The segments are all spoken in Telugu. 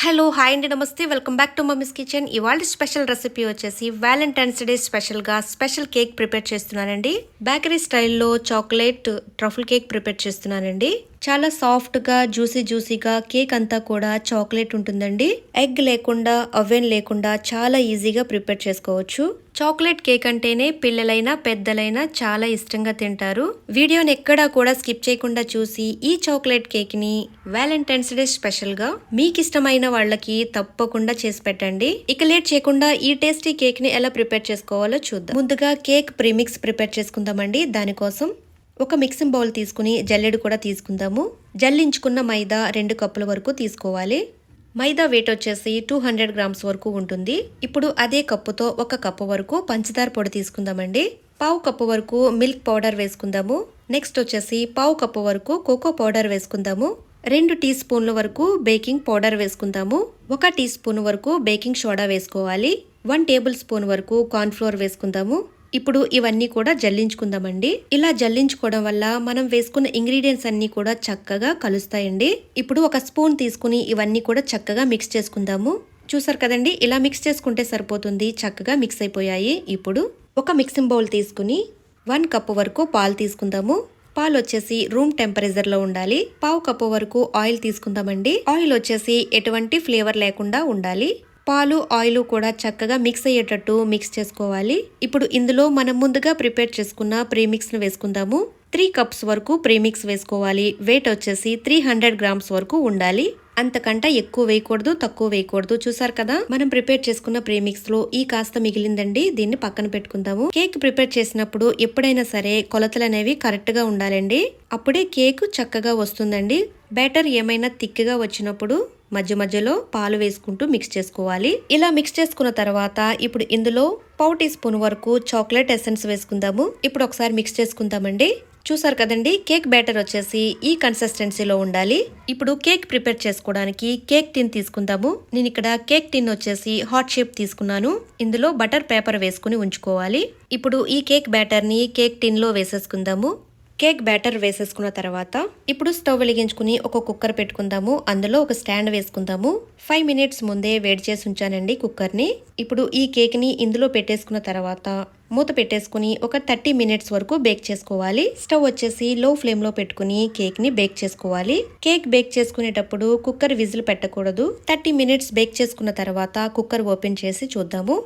హలో హాయ్ అండి నమస్తే welcome back to mummies kitchen. ఇవాళ స్పెషల్ రెసిపీ వచ్చేసి వ్యాలంటైన్స్ డే స్పెషల్గా స్పెషల్ కేక్ ప్రిపేర్ చేస్తున్నానండి. బేకరీ స్టైల్లో చాక్లెట్ ట్రఫుల్ కేక్ ప్రిపేర్ చేస్తున్నానండి. చాలా సాఫ్ట్గా జ్యూసీగా కేక్ అంతా కూడా చాక్లెట్ ఉంటుందండి. ఎగ్ లేకుండా ఓవెన్ లేకుండా చాలా ఈజీగా ప్రిపేర్ చేసుకోవచ్చు. చాక్లెట్ కేక్ అంటేనే పిల్లలైనా పెద్దలైనా చాలా ఇష్టంగా తింటారు. వీడియోని ఎక్కడా కూడా స్కిప్ చేయకుండా చూసి ఈ చాక్లెట్ కేక్ ని వ్యాలంటైన్స్ డే స్పెషల్ గా మీకు ఇష్టమైన వాళ్ళకి తప్పకుండా చేసి పెట్టండి. ఇక లేట్ చేయకుండా ఈ టేస్టీ కేక్ ని ఎలా ప్రిపేర్ చేసుకోవాలో చూద్దాం. ముందుగా కేక్ ప్రీమిక్స్ ప్రిపేర్ చేసుకుందామండి. దానికోసం ఒక మిక్సింగ్ బౌల్ తీసుకుని జల్లెడు కూడా తీసుకుందాము. జల్లించుకున్న మైదా 2 కప్పుల వరకు తీసుకోవాలి. మైదా వెయిట్ వచ్చేసి 200 గ్రామ్స్ వరకు ఉంటుంది. ఇప్పుడు అదే కప్పుతో 1 కప్పు వరకు పంచదార పొడి తీసుకుందామండి. పావు కప్పు వరకు మిల్క్ పౌడర్ వేసుకుందాము. నెక్స్ట్ వచ్చేసి పావు కప్పు వరకు కోకో పౌడర్ వేసుకుందాము. 2 టీ స్పూన్ల వరకు బేకింగ్ పౌడర్ వేసుకుందాము. 1 టీ స్పూన్ వరకు బేకింగ్ సోడా వేసుకోవాలి. 1 టేబుల్ స్పూన్ వరకు కార్న్ ఫ్లోర్ వేసుకుందాము. ఇప్పుడు ఇవన్నీ కూడా జల్లించుకుందామండి. ఇలా జల్లించుకోవడం వల్ల మనం వేసుకున్న ఇంగ్రీడియంట్స్ అన్ని కూడా చక్కగా కలుస్తాయండి. ఇప్పుడు ఒక స్పూన్ తీసుకుని ఇవన్నీ కూడా చక్కగా మిక్స్ చేసుకుందాము. చూసారు కదండి, ఇలా మిక్స్ చేసుకుంటే సరిపోతుంది. చక్కగా మిక్స్ అయిపోయాయి. ఇప్పుడు ఒక మిక్సింగ్ బౌల్ తీసుకుని 1 కప్పు వరకు పాలు తీసుకుందాము. పాలు వచ్చేసి రూమ్ టెంపరేచర్ లో ఉండాలి. పావు కప్పు వరకు ఆయిల్ తీసుకుందామండి. ఆయిల్ వచ్చేసి ఎటువంటి ఫ్లేవర్ లేకుండా ఉండాలి. పాలు ఆయిల్ కూడా చక్కగా మిక్స్ అయ్యేటట్టు మిక్స్ చేసుకోవాలి. ఇప్పుడు ఇందులో మనం ముందుగా ప్రిపేర్ చేసుకున్న ప్రీమిక్స్ ను వేసుకుందాము. 3 కప్స్ వరకు ప్రీమిక్స్ వేసుకోవాలి. వెయిట్ వచ్చేసి 300 గ్రామ్స్ వరకు ఉండాలి. అంతకంటే ఎక్కువ వేయకూడదు, తక్కువ వేయకూడదు. చూసారు కదా, మనం ప్రిపేర్ చేసుకున్న ప్రీమిక్స్ లో ఈ కాస్త మిగిలిందండి. దీన్ని పక్కన పెట్టుకుందాము. కేక్ ప్రిపేర్ చేసినప్పుడు ఎప్పుడైనా సరే కొలతలు అనేవి కరెక్ట్ గా ఉండాలండి. అప్పుడే కేక్ చక్కగా వస్తుందండి. బ్యాటర్ ఏమైనా థిక్గా వచ్చినప్పుడు మధ్య మధ్యలో పాలు వేసుకుంటూ మిక్స్ చేసుకోవాలి. ఇలా మిక్స్ చేసుకున్న తర్వాత ఇప్పుడు ఇందులో పావు టీ స్పూన్ వరకు చాక్లెట్ ఎసెన్స్ వేసుకుందాము. ఇప్పుడు ఒకసారి మిక్స్ చేసుకుందామండి. చూసారు కదండి, కేక్ బ్యాటర్ వచ్చేసి ఈ కన్సిస్టెన్సీలో ఉండాలి. ఇప్పుడు కేక్ ప్రిపేర్ చేసుకోవడానికి కేక్ టిన్ తీసుకుందాము. నేను ఇక్కడ కేక్ టిన్ వచ్చేసి హార్ట్ షేప్ తీసుకున్నాను. ఇందులో బటర్ పేపర్ వేసుకుని ఉంచుకోవాలి. ఇప్పుడు ఈ కేక్ బ్యాటర్ ని కేక్ టిన్ లో వేసేసుకుందాము. కేక్ బ్యాటర్ వేసేసుకున్న తర్వాత ఇప్పుడు స్టవ్ వెలిగించుకుని ఒక కుక్కర్ పెట్టుకుందాము. అందులో ఒక స్టాండ్ వేసుకుందాము. 5 మినిట్స్ ముందే వేడి చేసి ఉంచానండి కుక్కర్ ని. ఇప్పుడు ఈ కేక్ ని ఇందులో పెట్టేసుకున్న తర్వాత మూత పెట్టేసుకుని ఒక 30 మినిట్స్ వరకు బేక్ చేసుకోవాలి. స్టవ్ వచ్చేసి లో ఫ్లేమ్ లో పెట్టుకుని కేక్ ని బేక్ చేసుకోవాలి. కేక్ బేక్ చేసుకునేటప్పుడు కుక్కర్ విజిల్ పెట్టకూడదు. 30 మినిట్స్ బేక్ చేసుకున్న తర్వాత కుక్కర్ ఓపెన్ చేసి చూద్దాము.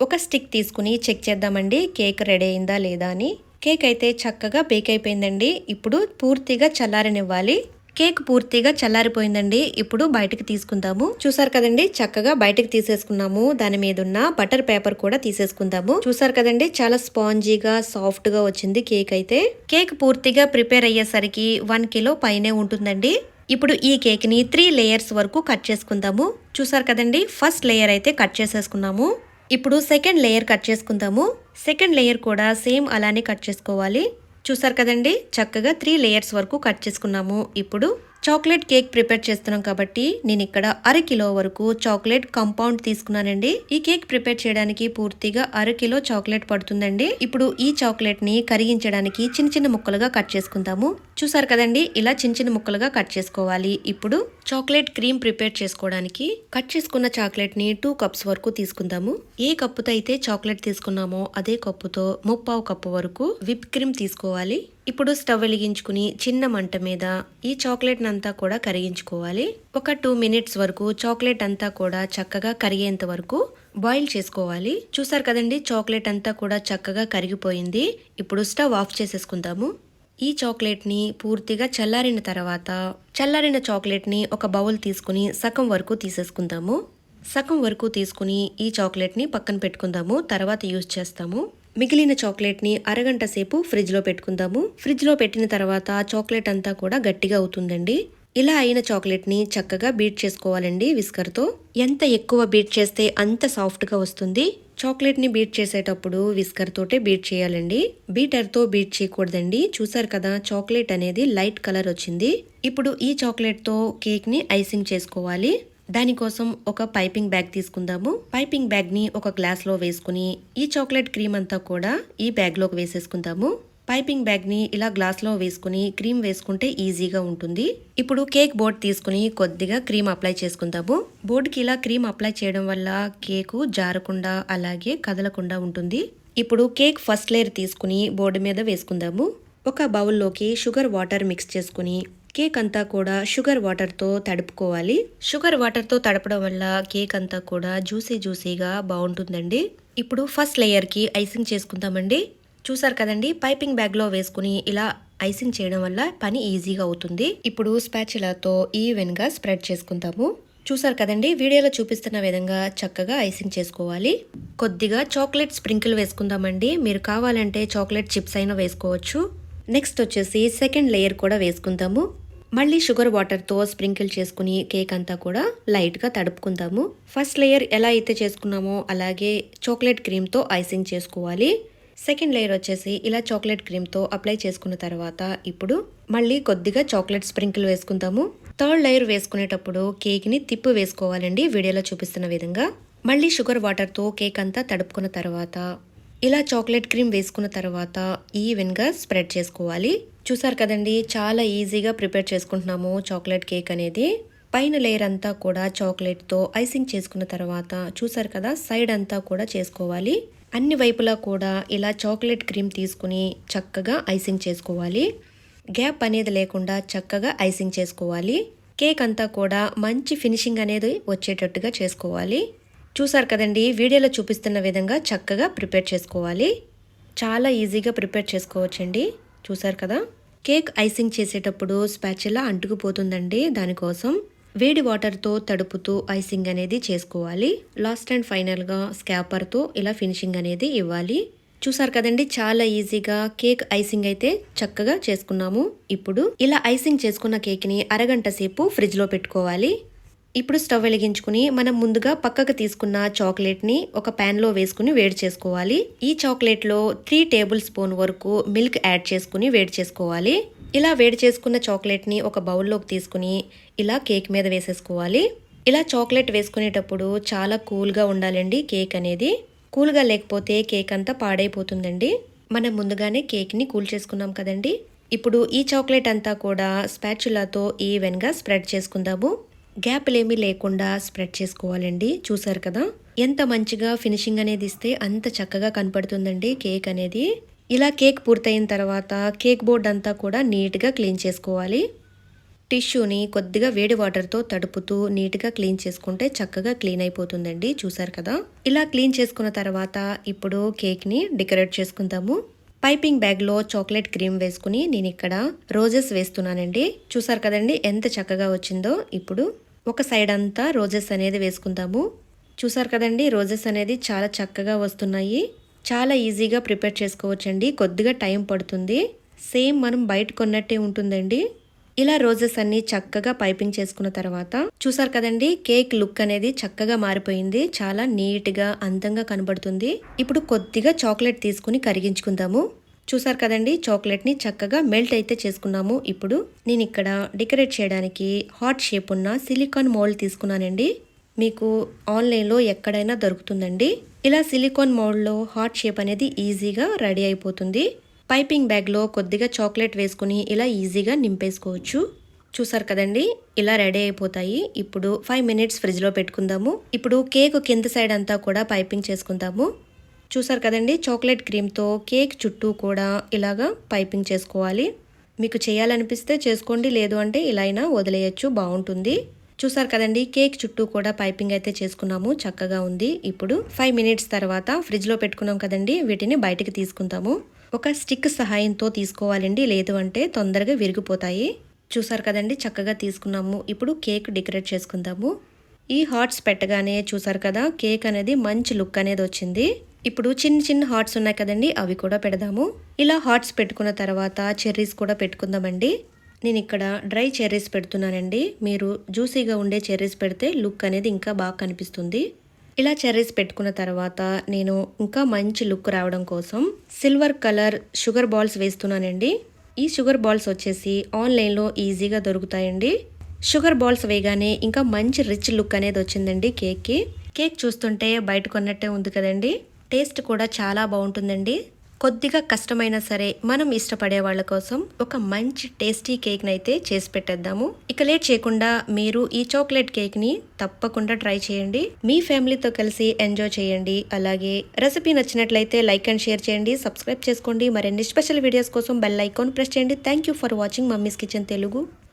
ఒక స్టిక్ తీసుకుని చెక్ చేద్దామండి కేక్ రెడీ అయిందా లేదా అని. కేక్ అయితే చక్కగా బేక్ అయిపోయిందండి. ఇప్పుడు పూర్తిగా చల్లారనివ్వాలి. కేక్ పూర్తిగా చల్లారిపోయిందండి. ఇప్పుడు బయటకు తీసుకుందాము. చూసారు కదండి, చక్కగా బయటకు తీసేసుకున్నాము. దాని మీద ఉన్న బటర్ పేపర్ కూడా తీసేసుకుందాము. చూసారు కదండి, చాలా స్పాంజీగా సాఫ్ట్ గా వచ్చింది కేక్ అయితే. కేక్ పూర్తిగా ప్రిపేర్ అయ్యేసరికి 1 కిలో పైనే ఉంటుందండి. ఇప్పుడు ఈ కేక్ ని 3 లేయర్స్ వరకు కట్ చేసుకుందాము. చూసారు కదండి, ఫస్ట్ లేయర్ అయితే కట్ చేసేసుకున్నాము. ఇప్పుడు సెకండ్ లేయర్ కట్ చేసుకుందాము. సెకండ్ లేయర్ కూడా సేమ్ అలానే కట్ చేసుకోవాలి. చూసారు కదండి, చక్కగా 3 లేయర్స్ వరకు కట్ చేసుకున్నాము. ఇప్పుడు చాక్లెట్ కేక్ ప్రిపేర్ చేస్తున్నాం కాబట్టి నేను ఇక్కడ 1/2 కిలో వరకు చాక్లెట్ కాంపౌండ్ తీసుకున్నానండి. ఈ కేక్ ప్రిపేర్ చేయడానికి పూర్తిగా 1/2 కిలో చాక్లెట్ పడుతుందండి. ఇప్పుడు ఈ చాక్లెట్ ని కరిగించడానికి చిన్న చిన్న ముక్కలుగా కట్ చేసుకుందాము. చూసారు కదండి, ఇలా చిన్న చిన్న ముక్కలుగా కట్ చేసుకోవాలి. ఇప్పుడు చాక్లెట్ క్రీమ్ ప్రిపేర్ చేసుకోవడానికి కట్ చేసుకున్న చాక్లెట్ ని 2 కప్స్ వరకు తీసుకుందాము. ఏ కప్పుతో అయితే చాక్లెట్ తీసుకున్నామో అదే కప్పుతో 3/4 కప్పు వరకు విప్ క్రీమ్ తీసుకోవాలి. ఇప్పుడు స్టవ్ వెలిగించుకుని చిన్న మంట మీద ఈ చాక్లెట్ అంతా కూడా కరిగించుకోవాలి. ఒక 2 మినిట్స్ వరకు చాక్లెట్ అంతా కూడా చక్కగా కరిగేంత వరకు బాయిల్ చేసుకోవాలి. చూసారు కదండి, చాక్లెట్ అంతా కూడా చక్కగా కరిగిపోయింది. ఇప్పుడు స్టవ్ ఆఫ్ చేసేసుకుందాము. ఈ చాక్లెట్ ని పూర్తిగా చల్లారిన తర్వాత చల్లారిన చాక్లెట్ ని ఒక బౌల్ తీసుకుని సగం వరకు తీసేసుకుందాము. సగం వరకు తీసుకుని ఈ చాక్లెట్ ని పక్కన పెట్టుకుందాము. తర్వాత యూజ్ చేస్తాము. మిగిలిన చాక్లెట్ ని అరగంట సేపు ఫ్రిడ్జ్ లో పెట్టుకుందాము. ఫ్రిడ్జ్ లో పెట్టిన తర్వాత చాక్లెట్ అంతా కూడా గట్టిగా అవుతుందండి. ఇలా అయిన చాక్లెట్ ని చక్కగా బీట్ చేసుకోవాలండి విస్కర్ తో. ఎంత ఎక్కువ బీట్ చేస్తే అంత సాఫ్ట్ గా వస్తుంది. చాక్లెట్ ని బీట్ చేసేటప్పుడు విస్కర్ తోటే బీట్ చేయాలండి. బీటర్ తో బీట్ చేయకూడదండి. చూసారు కదా, చాక్లెట్ అనేది లైట్ కలర్ వచ్చింది. ఇప్పుడు ఈ చాక్లెట్ తో కేక్ ని ఐసింగ్ చేసుకోవాలి. దానికోసం ఒక పైపింగ్ బ్యాగ్ తీసుకుందాము. పైపింగ్ బ్యాగ్ ని ఒక గ్లాస్ లో వేసుకుని ఈ చాక్లెట్ క్రీమ్ అంతా కూడా ఈ బ్యాగ్ లోకి వేసేసుకుందాము. పైపింగ్ బ్యాగ్ని ఇలా గ్లాస్లో వేసుకుని క్రీమ్ వేసుకుంటే ఈజీగా ఉంటుంది. ఇప్పుడు కేక్ బోర్డ్ తీసుకుని కొద్దిగా క్రీమ్ అప్లై చేసుకుందాము. బోర్డుకి ఇలా క్రీమ్ అప్లై చేయడం వల్ల కేకు జారకుండా అలాగే కదలకుండా ఉంటుంది. ఇప్పుడు కేక్ ఫస్ట్ లేయర్ తీసుకుని బోర్డు మీద వేసుకుందాము. ఒక బౌల్లోకి షుగర్ వాటర్ మిక్స్ చేసుకుని కేక్ అంతా కూడా షుగర్ వాటర్తో తడుపుకోవాలి. షుగర్ వాటర్తో తడపడం వల్ల కేక్ అంతా కూడా జ్యూసీగా బాగుంటుందండి. ఇప్పుడు ఫస్ట్ లేయర్కి ఐసింగ్ చేసుకుందామండి. చూసారు కదండి, పైపింగ్ బ్యాగ్లో వేసుకుని ఇలా ఐసింగ్ చేయడం వల్ల పని ఈజీగా అవుతుంది. ఇప్పుడు స్పాచులాతో ఈవెన్గా స్ప్రెడ్ చేసుకుందాము. చూసారు కదండి, వీడియోలో చూపిస్తున్న విధంగా చక్కగా ఐసింగ్ చేసుకోవాలి. కొద్దిగా చాక్లెట్ స్ప్రింకిల్ వేసుకుందామండి. మీరు కావాలంటే చాక్లెట్ చిప్స్ అయినా వేసుకోవచ్చు. నెక్స్ట్ వచ్చేసి సెకండ్ లేయర్ కూడా వేసుకుందాము. మళ్ళీ షుగర్ వాటర్తో స్ప్రింకిల్ చేసుకుని కేక్ అంతా కూడా లైట్గా తడుపుకుందాము. ఫస్ట్ లేయర్ ఎలా అయితే చేసుకున్నామో అలాగే చాక్లెట్ క్రీమ్తో ఐసింగ్ చేసుకోవాలి. సెకండ్ లేయర్ వచ్చేసి ఇలా చాక్లెట్ క్రీమ్తో అప్లై చేసుకున్న తర్వాత ఇప్పుడు మళ్ళీ కొద్దిగా చాక్లెట్ స్ప్రింకిల్ వేసుకుందాము. థర్డ్ లేయర్ వేసుకునేటప్పుడు కేక్ని తిప్పు వేసుకోవాలండి, వీడియోలో చూపిస్తున్న విధంగా. మళ్ళీ షుగర్ వాటర్తో కేక్ అంతా తడుపుకున్న తర్వాత ఇలా చాక్లెట్ క్రీమ్ వేసుకున్న తర్వాత ఈవెన్గా స్ప్రెడ్ చేసుకోవాలి. చూసారు కదండి, చాలా ఈజీగా ప్రిపేర్ చేసుకుంటున్నాము చాక్లెట్ కేక్ అనేది. పైన లేయర్ అంతా కూడా చాక్లెట్తో ఐసింగ్ చేసుకున్న తర్వాత చూసారు కదా, సైడ్ అంతా కూడా చేసుకోవాలి. అన్ని వైపులా కూడా ఇలా చాక్లెట్ క్రీమ్ తీసుకుని చక్కగా ఐసింగ్ చేసుకోవాలి. గ్యాప్ అనేది లేకుండా చక్కగా ఐసింగ్ చేసుకోవాలి. కేక్ అంతా కూడా మంచి ఫినిషింగ్ అనేది వచ్చేటట్టుగా చేసుకోవాలి. చూసారు కదండి, వీడియోలో చూపిస్తున్న విధంగా చక్కగా ప్రిపేర్ చేసుకోవాలి. చాలా ఈజీగా ప్రిపేర్ చేసుకోవచ్చండి. చూసారు కదా, కేక్ ఐసింగ్ చేసేటప్పుడు స్పాచులా అంటుకుపోతుందండి. దానికోసం వేడి వాటర్తో తడుపుతూ ఐసింగ్ అనేది చేసుకోవాలి. లాస్ట్ అండ్ ఫైనల్గా స్కాపర్తో ఇలా ఫినిషింగ్ అనేది ఇవ్వాలి. చూసారు కదండి, చాలా ఈజీగా కేక్ ఐసింగ్ అయితే చక్కగా చేసుకున్నాము. ఇప్పుడు ఇలా ఐసింగ్ చేసుకున్న కేక్ని అరగంట సేపు ఫ్రిడ్జ్లో పెట్టుకోవాలి. ఇప్పుడు స్టవ్ వెలిగించుకుని మనం ముందుగా పక్కకు తీసుకున్న చాక్లెట్ని ఒక ప్యాన్లో వేసుకుని వేడి చేసుకోవాలి. ఈ చాక్లెట్లో 3 టేబుల్ స్పూన్ వరకు మిల్క్ యాడ్ చేసుకుని వేడి చేసుకోవాలి. ఇలా వేడి చేసుకున్న చాక్లెట్ని ఒక బౌల్లోకి తీసుకుని ఇలా కేక్ మీద వేసేసుకోవాలి. ఇలా చాక్లెట్ వేసుకునేటప్పుడు చాలా కూల్గా ఉండాలండి కేక్ అనేది. కూల్గా లేకపోతే కేక్ అంతా పాడైపోతుందండి. మనం ముందుగానే కేక్ని కూల్ చేసుకున్నాం కదండి. ఇప్పుడు ఈ చాక్లెట్ అంతా కూడా స్పాచులాతో ఈవెన్గా స్ప్రెడ్ చేసుకుందాము. గ్యాప్లేమీ లేకుండా స్ప్రెడ్ చేసుకోవాలండి. చూసారు కదా, ఎంత మంచిగా ఫినిషింగ్ అనేది ఇస్తే అంత చక్కగా కనపడుతుందండి కేక్ అనేది. ఇలా కేక్ పూర్తయిన తర్వాత కేక్ బోర్డ్ అంతా కూడా నీట్గా క్లీన్ చేసుకోవాలి. టిష్యూని కొద్దిగా వేడి వాటర్తో తడుపుతూ నీట్గా క్లీన్ చేసుకుంటే చక్కగా క్లీన్ అయిపోతుందండి. చూసారు కదా, ఇలా క్లీన్ చేసుకున్న తర్వాత ఇప్పుడు కేక్ని డెకరేట్ చేసుకుందాము. పైపింగ్ బ్యాగ్లో చాక్లెట్ క్రీమ్ వేసుకుని నేను ఇక్కడ రోజెస్ వేస్తున్నానండి. చూసారు కదండి, ఎంత చక్కగా వచ్చిందో. ఇప్పుడు ఒక సైడ్ అంతా రోజెస్ అనేది వేసుకుందాము. చూసారు కదండి, రోజెస్ అనేది చాలా చక్కగా వస్తున్నాయి. చాలా ఈజీగా ప్రిపేర్ చేసుకోవచ్చండి. కొద్దిగా టైం పడుతుంది. సేమ్ మనం బయట కొన్నట్టే ఉంటుందండి. ఇలా రోజెస్ అన్ని చక్కగా పైపింగ్ చేసుకున్న తర్వాత చూసారు కదండి, కేక్ లుక్ అనేది చక్కగా మారిపోయింది. చాలా నీట్గా అందంగా కనబడుతుంది. ఇప్పుడు కొద్దిగా చాక్లెట్ తీసుకుని కరిగించుకుందాము. చూసారు కదండి, చాక్లెట్ని చక్కగా మెల్ట్ అయితే చేసుకున్నాము. ఇప్పుడు నేను ఇక్కడ డెకరేట్ చేయడానికి హార్ట్ షేప్ ఉన్న సిలికాన్ మౌల్డ్ తీసుకున్నానండి. మీకు ఆన్లైన్లో ఎక్కడైనా దొరుకుతుందండి. ఇలా సిలికాన్ మౌల్డ్లో హార్ట్ షేప్ అనేది ఈజీగా రెడీ అయిపోతుంది. పైపింగ్ బ్యాగ్లో కొద్దిగా చాక్లెట్ వేసుకుని ఇలా ఈజీగా నింపేసుకోవచ్చు. చూసారు కదండి, ఇలా రెడీ అయిపోతాయి. ఇప్పుడు 5 మినిట్స్ ఫ్రిడ్జ్లో పెట్టుకుందాము. ఇప్పుడు కేక్ కింద సైడ్ అంతా కూడా పైపింగ్ చేసుకుందాము. చూసారు కదండి, చాక్లెట్ క్రీమ్తో కేక్ చుట్టూ కూడా ఇలాగా పైపింగ్ చేసుకోవాలి. మీకు చేయాలనిపిస్తే చేసుకోండి, లేదు అంటే ఇలా అయినా వదిలేయచ్చు, బాగుంటుంది. చూసారు కదండి, కేక్ చుట్టూ కూడా పైపింగ్ అయితే చేసుకున్నాము. చక్కగా ఉంది. ఇప్పుడు 5 మినిట్స్ తర్వాత ఫ్రిడ్జ్లో పెట్టుకున్నాం కదండి, వీటిని బయటకు తీసుకుందాము. ఒక స్టిక్ సహాయంతో తీసుకోవాలండి, లేదు అంటే తొందరగా విరిగిపోతాయి. చూసారు కదండి, చక్కగా తీసుకున్నాము. ఇప్పుడు కేక్ డెకరేట్ చేసుకుందాము. ఈ హార్ట్స్ పెట్టగానే చూసారు కదా, కేక్ అనేది మంచి లుక్ అనేది వచ్చింది. ఇప్పుడు చిన్న చిన్న హార్ట్స్ ఉన్నాయి కదండి, అవి కూడా పెడదాము. ఇలా హార్ట్స్ పెట్టుకున్న తర్వాత చెర్రీస్ కూడా పెట్టుకుందామండి. నేను ఇక్కడ డ్రై చెర్రీస్ పెడుతున్నానండి. మీరు జ్యూసీగా ఉండే చెర్రీస్ పెడితే లుక్ అనేది ఇంకా బాగా కనిపిస్తుంది. ఇలా చెర్రీస్ పెట్టుకున్న తర్వాత నేను ఇంకా మంచి లుక్ రావడం కోసం సిల్వర్ కలర్ షుగర్ బాల్స్ వేస్తున్నానండి. ఈ షుగర్ బాల్స్ వచ్చేసి ఆన్లైన్లో ఈజీగా దొరుకుతాయండి. షుగర్ బాల్స్ వేయగానే ఇంకా మంచి రిచ్ లుక్ అనేది వచ్చిందండి కేక్కి. కేక్ చూస్తుంటే బయట కొన్నట్టే ఉంది కదండి. టేస్ట్ కూడా చాలా బాగుంటుందండి. కొద్దిగా కష్టమైనా సరే మనం ఇష్టపడే వాళ్ళ కోసం ఒక మంచి టేస్టీ కేక్ నైతే చేసి పెట్టేద్దాము. ఇక లేట్ చేయకుండా మీరు ఈ చాక్లెట్ కేక్ ని తప్పకుండా ట్రై చేయండి. మీ ఫ్యామిలీతో కలిసి ఎంజాయ్ చేయండి. అలాగే రెసిపీ నచ్చినట్లయితే లైక్ అండ్ షేర్ చేయండి, సబ్స్క్రైబ్ చేసుకోండి. మరిన్ని స్పెషల్ వీడియోస్ కోసం బెల్ ఐకాన్ ప్రెస్ చేయండి. Thank you for watching mummies kitchen Telugu.